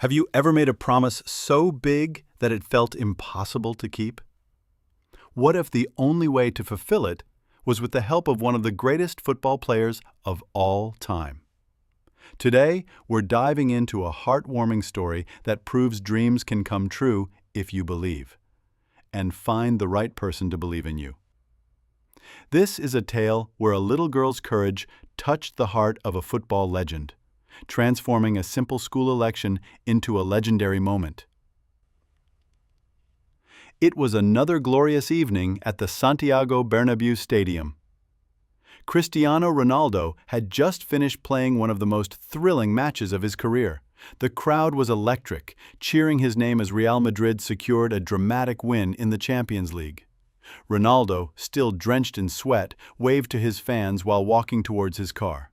Have you ever made a promise so big that it felt impossible to keep? What if the only way to fulfill it was with the help of one of the greatest football players of all time? Today, we're diving into a heartwarming story that proves dreams can come true if you believe, and find the right person to believe in you. This is a tale where a little girl's courage touched the heart of a football legend, transforming a simple school election into a legendary moment. It was another glorious evening at the Santiago Bernabéu Stadium. Cristiano Ronaldo had just finished playing one of the most thrilling matches of his career. The crowd was electric, cheering his name as Real Madrid secured a dramatic win in the Champions League. Ronaldo, still drenched in sweat, waved to his fans while walking towards his car.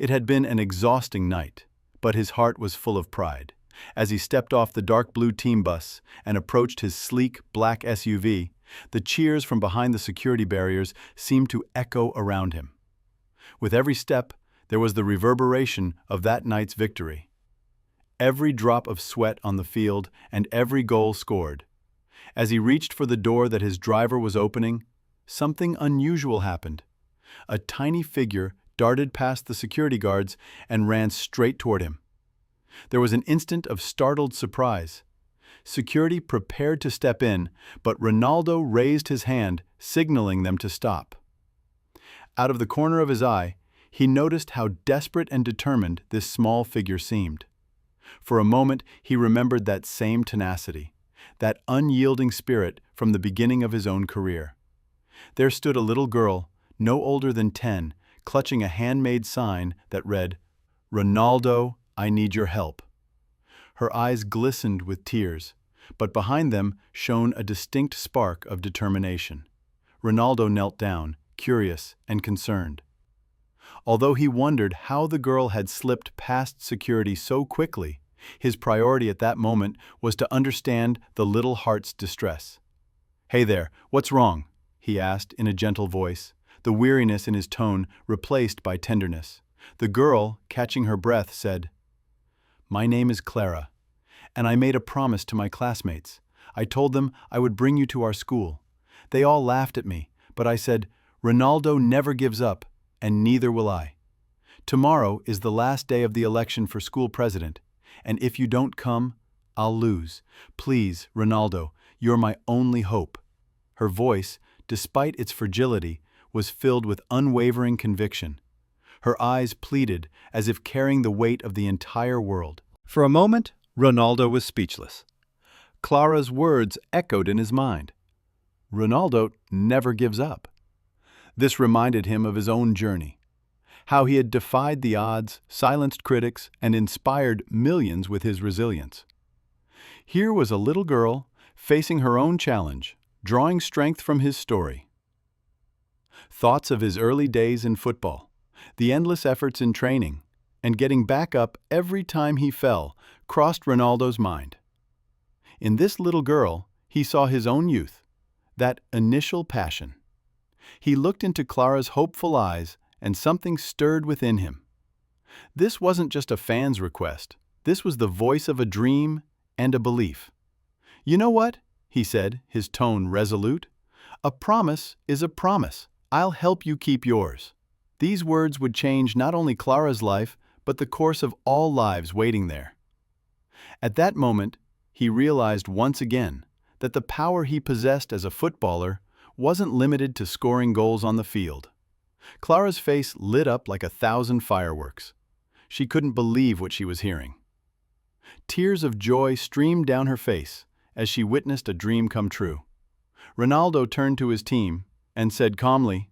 It had been an exhausting night, but his heart was full of pride. As he stepped off the dark blue team bus and approached his sleek black SUV, the cheers from behind the security barriers seemed to echo around him. With every step, there was the reverberation of that night's victory. Every drop of sweat on the field and every goal scored. As he reached for the door that his driver was opening, something unusual happened. A tiny figure darted past the security guards and ran straight toward him. There was an instant of startled surprise. Security prepared to step in, but Ronaldo raised his hand, signaling them to stop. Out of the corner of his eye, he noticed how desperate and determined this small figure seemed. For a moment, he remembered that same tenacity, that unyielding spirit from the beginning of his own career. There stood a little girl, no older than 10, clutching a handmade sign that read, "Ronaldo, I need your help." Her eyes glistened with tears, but behind them shone a distinct spark of determination. Ronaldo knelt down, curious and concerned. Although he wondered how the girl had slipped past security so quickly, his priority at that moment was to understand the little heart's distress. "Hey there, what's wrong?" he asked in a gentle voice, the weariness in his tone replaced by tenderness. The girl, catching her breath, said, "My name is Clara, and I made a promise to my classmates. I told them I would bring you to our school. They all laughed at me, but I said, 'Ronaldo never gives up, and neither will I.' Tomorrow is the last day of the election for school president, and if you don't come, I'll lose. Please, Ronaldo, you're my only hope." Her voice, despite its fragility, was filled with unwavering conviction. Her eyes pleaded as if carrying the weight of the entire world. For a moment, Ronaldo was speechless. Clara's words echoed in his mind. Ronaldo never gives up. This reminded him of his own journey, how he had defied the odds, silenced critics, and inspired millions with his resilience. Here was a little girl facing her own challenge, drawing strength from his story. Thoughts of his early days in football, the endless efforts in training, and getting back up every time he fell crossed Ronaldo's mind. In this little girl, he saw his own youth, that initial passion. He looked into Clara's hopeful eyes, and something stirred within him. This wasn't just a fan's request. This was the voice of a dream and a belief. "You know what?" he said, his tone resolute. "A promise is a promise. I'll help you keep yours." These words would change not only Clara's life, but the course of all lives waiting there. At that moment, he realized once again that the power he possessed as a footballer wasn't limited to scoring goals on the field. Clara's face lit up like 1,000 fireworks. She couldn't believe what she was hearing. Tears of joy streamed down her face as she witnessed a dream come true. Ronaldo turned to his team and said calmly,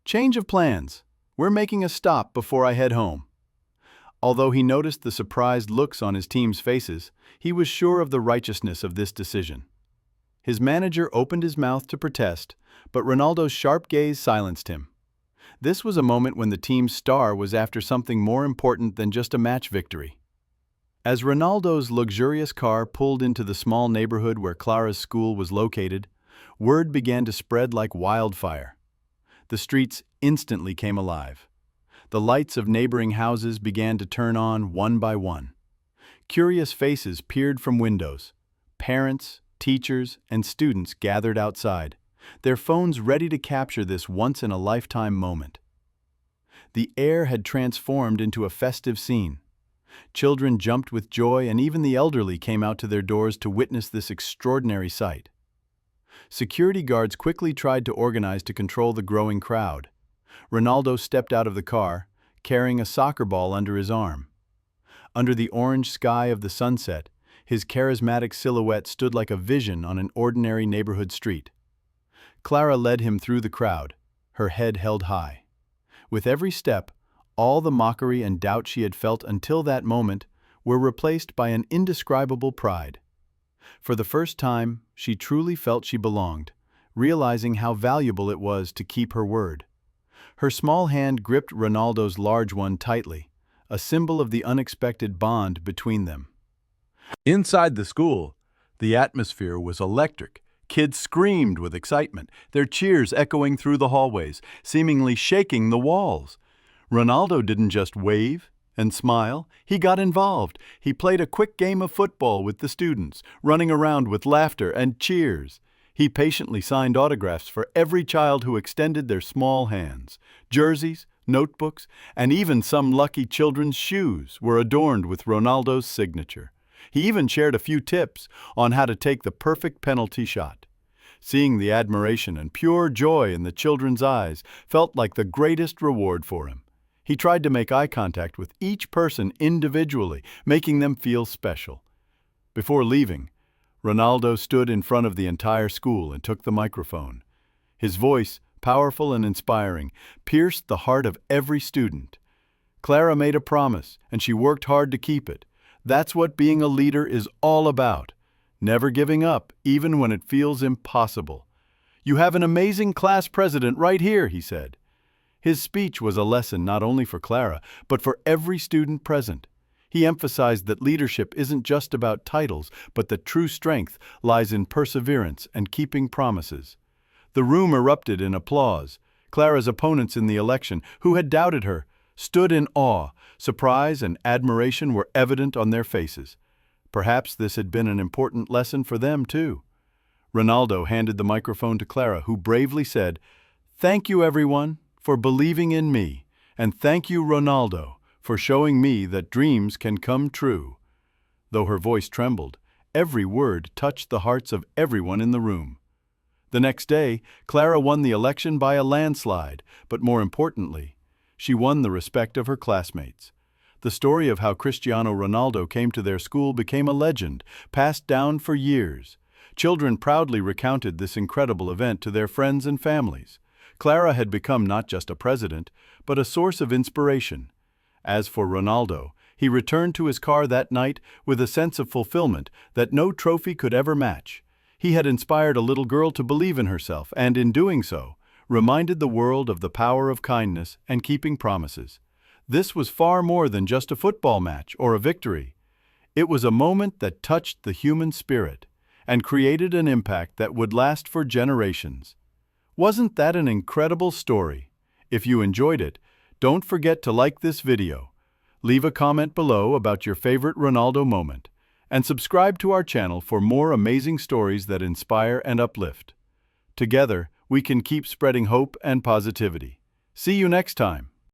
"Change of plans. We're making a stop before I head home." Although he noticed the surprised looks on his team's faces, he was sure of the righteousness of this decision. His manager opened his mouth to protest, but Ronaldo's sharp gaze silenced him. This was a moment when the team's star was after something more important than just a match victory. As Ronaldo's luxurious car pulled into the small neighborhood where Clara's school was located, word began to spread like wildfire. The streets instantly came alive. The lights of neighboring houses began to turn on one by one. Curious faces peered from windows. Parents, teachers, and students gathered outside, their phones ready to capture this once-in-a-lifetime moment. The air had transformed into a festive scene. Children jumped with joy, and even the elderly came out to their doors to witness this extraordinary sight. Security guards quickly tried to organize to control the growing crowd. Ronaldo stepped out of the car, carrying a soccer ball under his arm. Under the orange sky of the sunset, his charismatic silhouette stood like a vision on an ordinary neighborhood street. Clara led him through the crowd, her head held high. With every step, all the mockery and doubt she had felt until that moment were replaced by an indescribable pride. For the first time, she truly felt she belonged, realizing how valuable it was to keep her word. Her small hand gripped Ronaldo's large one tightly, a symbol of the unexpected bond between them. Inside the school, the atmosphere was electric. Kids screamed with excitement, their cheers echoing through the hallways, seemingly shaking the walls. Ronaldo didn't just wave and smile, he got involved. He played a quick game of football with the students, running around with laughter and cheers. He patiently signed autographs for every child who extended their small hands. Jerseys, notebooks, and even some lucky children's shoes were adorned with Ronaldo's signature. He even shared a few tips on how to take the perfect penalty shot. Seeing the admiration and pure joy in the children's eyes felt like the greatest reward for him. He tried to make eye contact with each person individually, making them feel special. Before leaving, Ronaldo stood in front of the entire school and took the microphone. His voice, powerful and inspiring, pierced the heart of every student. Clara made a promise, and she worked hard to keep it. That's what being a leader is all about. Never giving up, even when it feels impossible. "You have an amazing class president right here," he said. His speech was a lesson not only for Clara, but for every student present. He emphasized that leadership isn't just about titles, but that true strength lies in perseverance and keeping promises. The room erupted in applause. Clara's opponents in the election, who had doubted her, stood in awe. Surprise and admiration were evident on their faces. Perhaps this had been an important lesson for them, too. Ronaldo handed the microphone to Clara, who bravely said, "Thank you, everyone, for believing in me, and thank you, Ronaldo, for showing me that dreams can come true." Though her voice trembled, every word touched the hearts of everyone in the room. The next day, Clara won the election by a landslide, but more importantly, she won the respect of her classmates. The story of how Cristiano Ronaldo came to their school became a legend, passed down for years. Children proudly recounted this incredible event to their friends and families. Clara had become not just a president, but a source of inspiration. As for Ronaldo, he returned to his car that night with a sense of fulfillment that no trophy could ever match. He had inspired a little girl to believe in herself and, in doing so, reminded the world of the power of kindness and keeping promises. This was far more than just a football match or a victory. It was a moment that touched the human spirit and created an impact that would last for generations. Wasn't that an incredible story? If you enjoyed it, don't forget to like this video, leave a comment below about your favorite Ronaldo moment, and subscribe to our channel for more amazing stories that inspire and uplift. Together, we can keep spreading hope and positivity. See you next time.